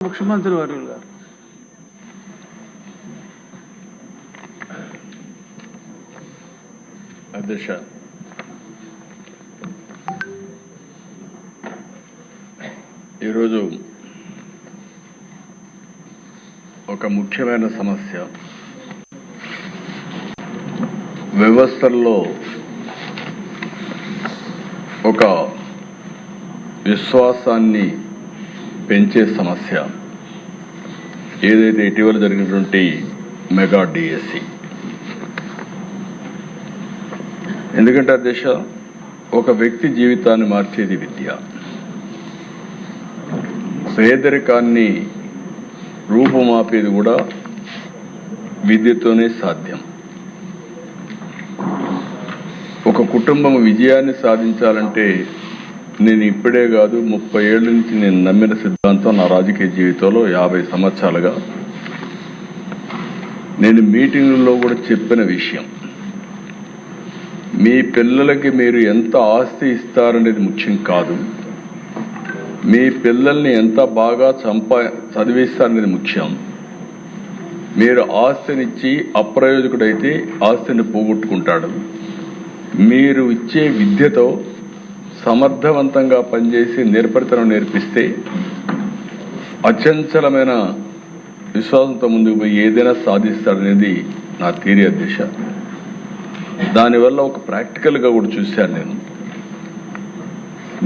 ముఖ్యమంత్రి వర్యులు గారు. అధ్యక్ష, ఈరోజు ఒక ముఖ్యమైన సమస్య వ్యవస్థల్లో ఒక విశ్వాసాన్ని పెంచే సమస్య ఏదైతే ఇటీవల జరిగినటువంటి మెగా డిఎస్సి. ఎందుకంటే అధ్యక్ష, ఒక వ్యక్తి జీవితాన్ని మార్చేది విద్య. పేదరికాన్ని రూపుమాపేది కూడా విద్యతోనే సాధ్యం. ఒక కుటుంబం విజయాన్ని సాధించాలంటే నేను ఇప్పుడే కాదు 30 ఏళ్ళ నుంచి నేను నమ్మిన సిద్ధాంతం నా రాజకీయ జీవితంలో 50 సంవత్సరాలుగా నేను మీటింగుల్లో కూడా చెప్పిన విషయం. మీ పిల్లలకి మీరు ఎంత ఆస్తి ఇస్తారనేది ముఖ్యం కాదు, మీ పిల్లల్ని ఎంత బాగా చదివిస్తారనేది ముఖ్యం. మీరు ఆస్తినిచ్చి అప్రయోజకుడైతే ఆస్తిని పోగొట్టుకుంటాడు. మీరు ఇచ్చే విద్యతో సమర్థవంతంగా పనిచేసి నేర్పరితనం నేర్పిస్తే అచంచలమైన విశ్వాసంతో ముందుకు పోయి ఏదైనా సాధిస్తాడనేది నా థియరీ అధ్యక్ష. దానివల్ల ఒక ప్రాక్టికల్గా కూడా చూశాను.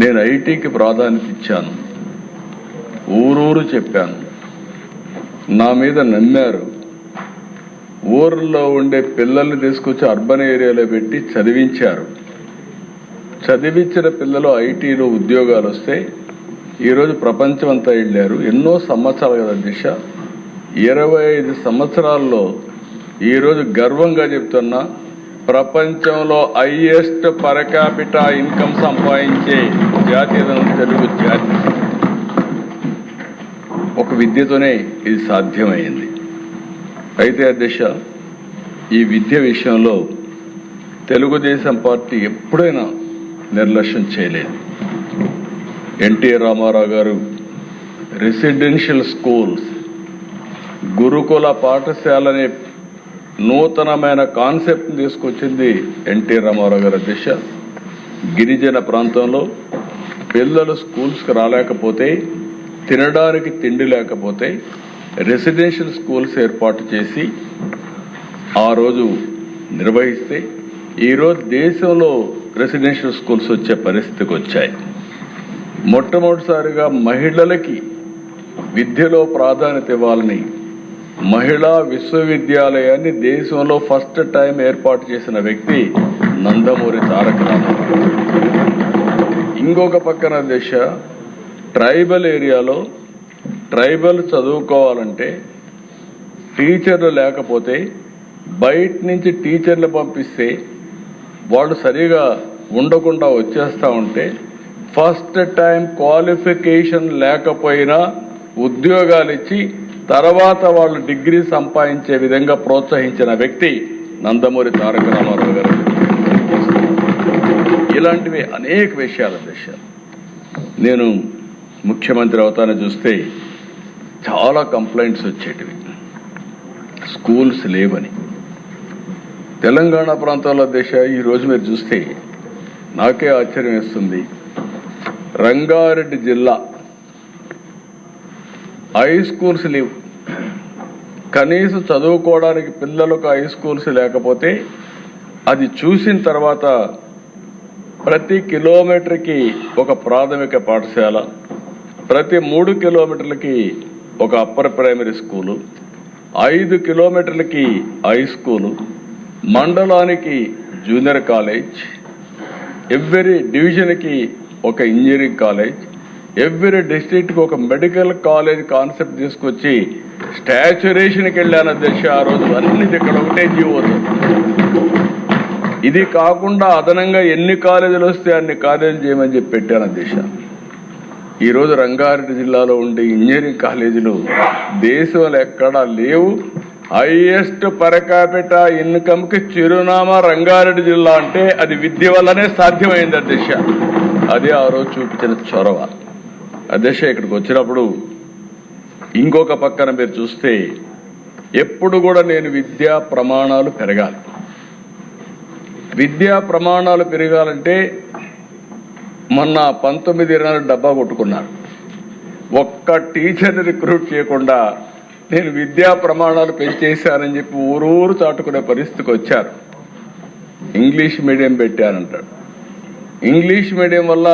నేను ఐటీకి ప్రాధాన్యత ఇచ్చాను, ఊరూరు చెప్పాను, నా మీద నమ్మారు. ఊర్లో ఉండే పిల్లల్ని తీసుకొచ్చి అర్బన్ ఏరియాలో పెట్టి చదివించారు. చదివించిన పిల్లలు ఐటీలో ఉద్యోగాలు వస్తే ఈరోజు ప్రపంచం అంతా వెళ్ళారు. ఎన్నో సంవత్సరాలు కదా అధ్యక్ష, 25 సంవత్సరాల్లో ఈరోజు గర్వంగా చెప్తున్నా, ప్రపంచంలో హైయెస్ట్ పర్ క్యాపిటా ఇన్కమ్ సంపాదించే జాతి తెలుగు జాతి. ఒక విద్యతోనే ఇది సాధ్యమైంది. అయితే అధ్యక్ష, ఈ విద్య విషయంలో తెలుగుదేశం పార్టీ ఎప్పుడైనా నిర్లక్ష్యం చేయలేదు. ఎన్టీ రామారావు గారు రెసిడెన్షియల్ స్కూల్స్, గురుకుల పాఠశాలనే నూతనమైన కాన్సెప్ట్ని తీసుకొచ్చింది ఎన్టీ రామారావు గారు అధ్యక్ష. గిరిజన ప్రాంతంలో పిల్లలు స్కూల్స్కి రాలేకపోతే, తినడానికి తిండి లేకపోతే రెసిడెన్షియల్ స్కూల్స్ ఏర్పాటు చేసి ఆ రోజు నిర్వహిస్తే ఈరోజు దేశంలో రెసిడెన్షియల్ స్కూల్స్ వచ్చే పరిస్థితికి వచ్చాయి. మొట్టమొదటిసారిగా మహిళలకి విద్యలో ప్రాధాన్యత ఇవ్వాలని మహిళా విశ్వవిద్యాలయాన్ని దేశంలో ఫస్ట్ టైం ఏర్పాటు చేసిన వ్యక్తి నందమూరి తారక రామారావు. ఇంకొక పక్కన దేశ ట్రైబల్ ఏరియాలో ట్రైబల్ చదువుకోవాలంటే టీచర్లు లేకపోతే బయట నుంచి టీచర్లు పంపిస్తే వాళ్ళు సరిగా ఉండకుండా వచ్చేస్తూ ఉంటే ఫస్ట్ టైం క్వాలిఫికేషన్ లేకపోయినా ఉద్యోగాలు ఇచ్చి తర్వాత వాళ్ళు డిగ్రీ సంపాదించే విధంగా ప్రోత్సహించిన వ్యక్తి నందమూరి తారక రామారావు గారు. ఇలాంటివి అనేక విషయాల నేను ముఖ్యమంత్రి అవుతానని చూస్తే చాలా కంప్లైంట్స్ వచ్చేటివి, స్కూల్స్ లేవని. తెలంగాణ ప్రాంతాల ఈరోజు మీరు చూస్తే నాకే ఆశ్చర్యం వేస్తుంది. రంగారెడ్డి జిల్లా హై స్కూల్స్ లేవు. కనీసం చదువుకోవడానికి పిల్లలకు హై స్కూల్స్ లేకపోతే అది చూసిన తర్వాత ప్రతి కిలోమీటర్కి ఒక ప్రాథమిక పాఠశాల, ప్రతి 3 కిలోమీటర్లకి ఒక అప్పర్ ప్రైమరీ స్కూలు, 5 కిలోమీటర్లకి హై స్కూలు, మండలానికి జూనియర్ కాలేజ్, ఎవ్రీ డివిజన్కి ఒక ఇంజనీరింగ్ కాలేజ్, ఎవ్రీ డిస్ట్రిక్ట్కి ఒక మెడికల్ కాలేజ్ కాన్సెప్ట్ తీసుకొచ్చి స్టాచ్యురేషన్కి వెళ్ళాను అధ్యక్ష. ఆ రోజు అన్ని ఇక్కడ ఒకటే జీవోతో. ఇది కాకుండా అదనంగా ఎన్ని కాలేజీలు వస్తే అన్ని కాలేజీలు చేయమని చెప్పి పెట్టాను అధ్యక్ష. ఈరోజు రంగారెడ్డి జిల్లాలో ఉండే ఇంజనీరింగ్ కాలేజీలు దేశంలో ఎక్కడా లేవు. హైయెస్ట్ పర్ క్యాపిటా ఇన్కమ్కి చిరునామా రంగారెడ్డి జిల్లా అంటే అది విద్య వల్లనే సాధ్యమైంది అధ్యక్ష. అదే ఆ రోజు చూపించిన చొరవ. అధ్యక్ష, ఇక్కడికి వచ్చినప్పుడు ఇంకొక పక్కన మీరు చూస్తే ఎప్పుడు కూడా నేను విద్యా ప్రమాణాలు పెరగాలి, విద్యా ప్రమాణాలు పెరగాలంటే మొన్న 19-20 డబ్బా కొట్టుకున్నారు. ఒక్క టీచర్ని రిక్రూట్ చేయకుండా నేను విద్యా ప్రమాణాలు పెంచేశానని చెప్పి ఊరూరు చాటుకునే పరిస్థితికి వచ్చారు. ఇంగ్లీష్ మీడియం పెట్టానంటాడు. ఇంగ్లీష్ మీడియం వల్ల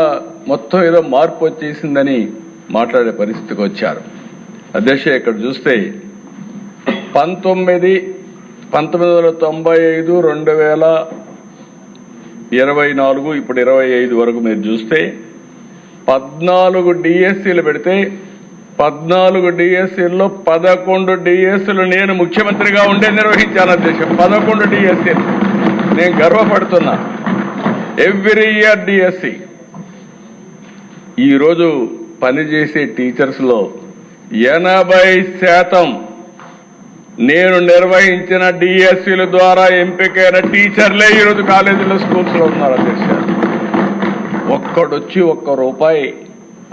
మొత్తం ఏదో మార్పు వచ్చేసిందని మాట్లాడే పరిస్థితికి వచ్చారు. అధ్యక్ష, ఇక్కడ చూస్తే 1995, 2024 ఇప్పుడు 25 వరకు మీరు చూస్తే 14 డిఎస్సీలు పెడితే 14 డిఎస్సీల్లో 11 డిఎస్సీలు నేను ముఖ్యమంత్రిగా ఉండే నిర్వహించాను అధ్యక్ష. 11 డిఎస్సీలు నేను గర్వపడుతున్నా. Every year DSC. ఈరోజు పనిచేసే టీచర్స్లో 80% నేను నిర్వహించిన డిఎస్సీల ద్వారా ఎంపికైన టీచర్లే ఈరోజు కాలేజీలో స్కూల్స్లో ఉన్నారు అధ్యక్ష. ఒక్కడొచ్చి ₹1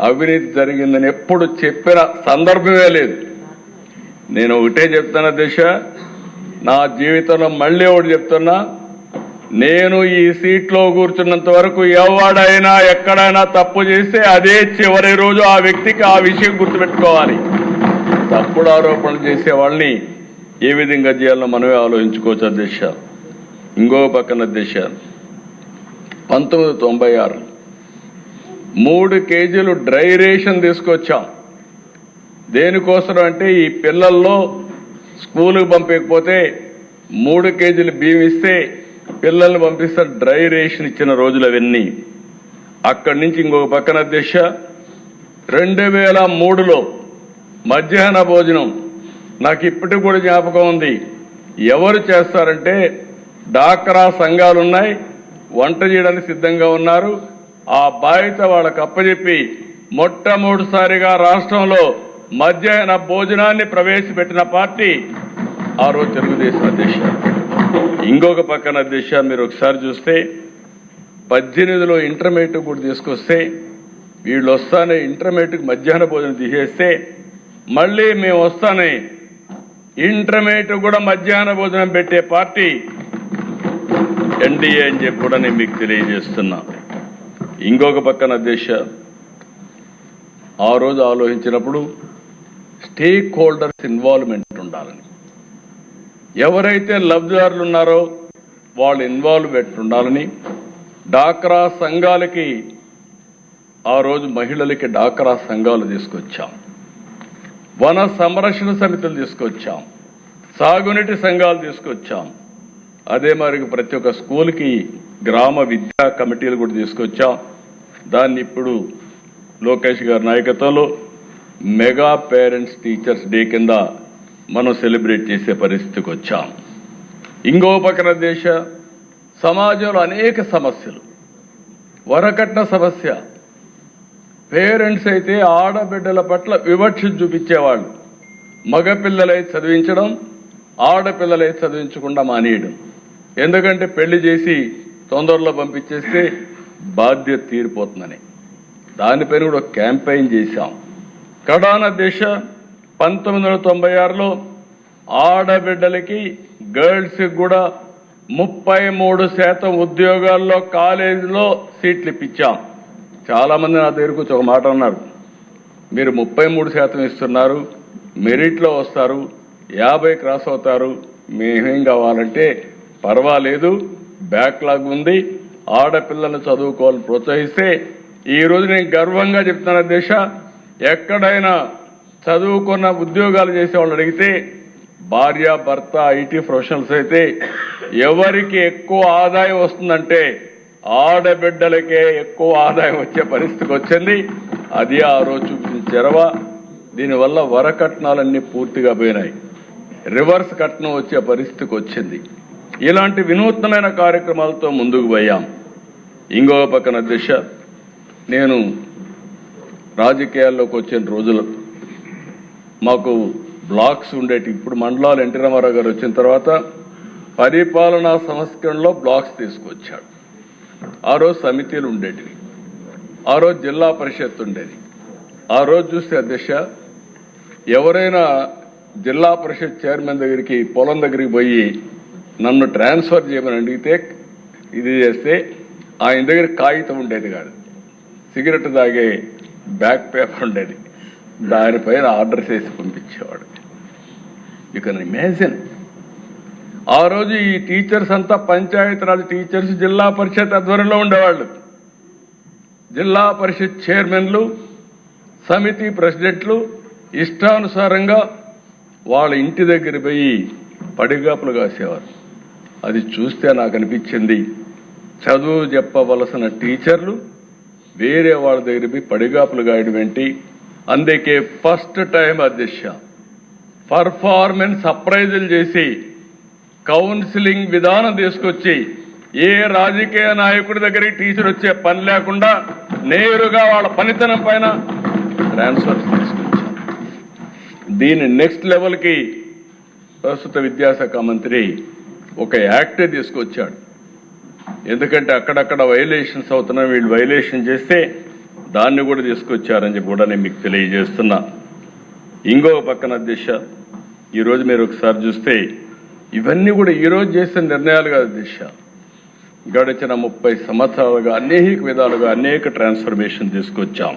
అవినీతి జరిగిందని ఎప్పుడు చెప్పిన సందర్భమే లేదు. నేను ఒకటే చెప్తాను అధ్యక్ష, నా జీవితంలో మళ్ళీ ఒకటి చెప్తున్నా, నేను ఈ సీట్లో కూర్చున్నంత వరకు ఎవడైనా ఎక్కడైనా తప్పు చేస్తే అదే చివరి రోజు ఆ వ్యక్తికి ఆ విషయం గుర్తుపెట్టుకోవాలి. తప్పుడు ఆరోపణలు చేసే వాళ్ళని ఏ విధంగా చేయాలో మనమే ఆలోచించుకోవచ్చు అధ్యక్ష. ఇంకో పక్కన అధ్యక్ష, 1996 3 కేజీలు డ్రై రేషన్ తీసుకొచ్చాం. దేనికోసం అంటే ఈ పిల్లల్లో స్కూలుకు పంపకపోతే 3 కేజీలు బియ్యం ఇస్తే పిల్లల్ని పంపిస్తే డ్రై రేషన్ ఇచ్చిన రోజులు అవన్నీ. అక్కడి నుంచి ఇంకొక పక్కన అధ్యక్ష, 2003లో మధ్యాహ్న భోజనం నాకు ఇప్పటికి కూడా జ్ఞాపకం ఉంది. ఎవరు చేస్తారంటే డాక్రా సంఘాలు ఉన్నాయి, వంట చేయడానికి సిద్ధంగా ఉన్నారు. ఆ బాధ్యత వాళ్ళకు అప్పచెప్పి మొట్టమొదటిసారిగా రాష్ట్రంలో మధ్యాహ్న భోజనాన్ని ప్రవేశపెట్టిన పార్టీ ఆ రోజు తెలుగుదేశం అధ్యక్ష. ఇంకొక పక్కన అధ్యక్ష, మీరు ఒకసారి చూస్తే 18లో ఇంటర్మీడియట్ కూడా తీసుకొస్తే వీళ్ళు వస్తానే ఇంటర్మీడియట్కి మధ్యాహ్న భోజనం తీసేస్తే మళ్ళీ మేము వస్తానే ఇంటర్మీడియట్ కూడా మధ్యాహ్న భోజనం పెట్టే పార్టీ ఎన్డీఏ అని చెప్పి కూడా నేను మీకు తెలియజేస్తున్నా. ఇంకొక పక్కన అధ్యక్ష, ఆ రోజు ఆలోచించినప్పుడు స్టేక్ హోల్డర్స్ ఇన్వాల్వ్మెంట్ ఉండాలని, ఎవరైతే లబ్ధిదారులు ఉన్నారో వాళ్ళు ఇన్వాల్వ్మెంట్ ఉండాలని, డాక్రా సంఘాలకి ఆ రోజు మహిళలకి డాక్రా సంఘాలు తీసుకొచ్చాం, వన సంరక్షణ సమితులు తీసుకొచ్చాం, సాగునీటి సంఘాలు తీసుకొచ్చాం. అదే మరి ప్రతి ఒక్క స్కూల్కి గ్రామ విద్యా కమిటీలు కూడా తీసుకొచ్చాం. దాన్ని ఇప్పుడు లోకేష్ గారి నాయకత్వంలో మెగా పేరెంట్స్ టీచర్స్ డే కింద మనం సెలబ్రేట్ చేసే పరిస్థితికి వచ్చాం. ఇంకో పక్కన దేశ సమాజంలో అనేక సమస్యలు, వరకట్న సమస్య. పేరెంట్స్ అయితే ఆడబిడ్డల పట్ల వివక్ష చూపించేవాళ్ళు. మగపిల్లలై చదివించడం, ఆడపిల్లలై చదివించకుండా మానేయడం. ఎందుకంటే పెళ్లి చేసి తొందరలో పంపించేస్తే బాధ్యత తీరిపోతుందని దానిపైన కూడా క్యాంపెయిన్ చేశాం. కడాన దేశ 1996లో ఆడబిడ్డలకి గర్ల్స్కి కూడా 33% ఉద్యోగాల్లో కాలేజీలో సీట్లు ఇప్పించాం. చాలామంది నా దగ్గరకు వచ్చి ఒక మాట అన్నారు, మీరు 33% ఇస్తున్నారు, మెరిట్లో వస్తారు, 50 క్రాస్ అవుతారు, మేమేం కావాలంటే పర్వాలేదు, బ్యాక్లాగ్ ఉంది, ఆడపిల్లలను చదువుకోవాలని ప్రోత్సహిస్తే ఈరోజు నేను గర్వంగా చెప్తున్నా దేశ, ఎక్కడైనా చదువుకున్న ఉద్యోగాలు చేసేవాళ్ళు అడిగితే భార్య భర్త ఐటీ ప్రొఫెషనల్స్ అయితే ఎవరికి ఎక్కువ ఆదాయం వస్తుందంటే ఆడబిడ్డలకే ఎక్కువ ఆదాయం వచ్చే పరిస్థితికి వచ్చింది. అది ఆ రోజు చూపించిన చెరవ. దీనివల్ల వరకట్నాలన్నీ పూర్తిగా పోయినాయి, రివర్స్ కట్నం వచ్చే పరిస్థితికి వచ్చింది. ఇలాంటి వినూత్నమైన కార్యక్రమాలతో ముందుకు పోయాం. ఇంకో పక్కన దిశ, నేను రాజకీయాల్లోకి వచ్చిన రోజులు మాకు బ్లాక్స్ ఉండేటి. ఇప్పుడు మండలాలు ఎన్టీ రామారావు గారు వచ్చిన తర్వాత పరిపాలనా సంస్కరణలో బ్లాక్స్ తీసుకొచ్చాడు. ఆ రోజు సమితిలు ఉండేటివి, ఆ రోజు జిల్లా పరిషత్ ఉండేది. ఆ రోజు చూస్తే అధ్యక్ష ఎవరైనా జిల్లా పరిషత్ చైర్మన్ దగ్గరికి పొలం దగ్గరికి పోయి నన్ను ట్రాన్స్ఫర్ చేయమని అడిగితే ఇది చేస్తే ఆయన దగ్గర కాగితం ఉండేది కాదు, సిగరెట్ తాగే బ్యాక్ పేపర్ ఉండేది, దానిపైన ఆర్డర్ చేసి పంపించేవాడు. You can imagine. ఆ రోజు ఈ టీచర్స్ అంతా పంచాయతీరాజ్ టీచర్స్ జిల్లా పరిషత్ ఆధ్వర్యంలో ఉండేవాళ్ళు. జిల్లా పరిషత్ చైర్మన్లు, సమితి ప్రెసిడెంట్లు ఇష్టానుసారంగా వాళ్ళ ఇంటి దగ్గర పోయి పడిగాపులు కాసేవారు. అది చూస్తే నాకు అనిపించింది, చదువు చెప్పవలసిన టీచర్లు వేరే వాళ్ళ దగ్గర పోయి పడిగాపులు గాయడం ఏంటి? అందుకే ఫస్ట్ టైం అధ్యక్ష పర్ఫార్మెన్స్ అప్రైజల్ చేసి కౌన్సిలింగ్ విధానం తీసుకొచ్చి ఏ రాజకీయ నాయకుడి దగ్గరికి టీచర్ వచ్చే పని లేకుండా నేరుగా వాళ్ళ పనితనం పైన ట్రాన్స్ఫర్ తీసుకొచ్చాం. దీని నెక్స్ట్ లెవెల్కి ప్రస్తుత విద్యాశాఖ మంత్రి ఒక యాక్టే తీసుకొచ్చాడు. ఎందుకంటే అక్కడక్కడ వైలేషన్స్ అవుతున్నా, వీళ్ళు వైలేషన్ చేస్తే దాన్ని కూడా తీసుకొచ్చారని చెప్పి కూడా నేను మీకు తెలియజేస్తున్నా. ఇంకో పక్కన అధ్యక్ష, ఈరోజు మీరు ఒకసారి చూస్తే ఇవన్నీ కూడా ఈరోజు చేసిన నిర్ణయాలు కాదు అధ్యక్ష. గడిచిన 30 సంవత్సరాలుగా అనేక విధాలుగా అనేక ట్రాన్స్ఫర్మేషన్ తీసుకొచ్చాం.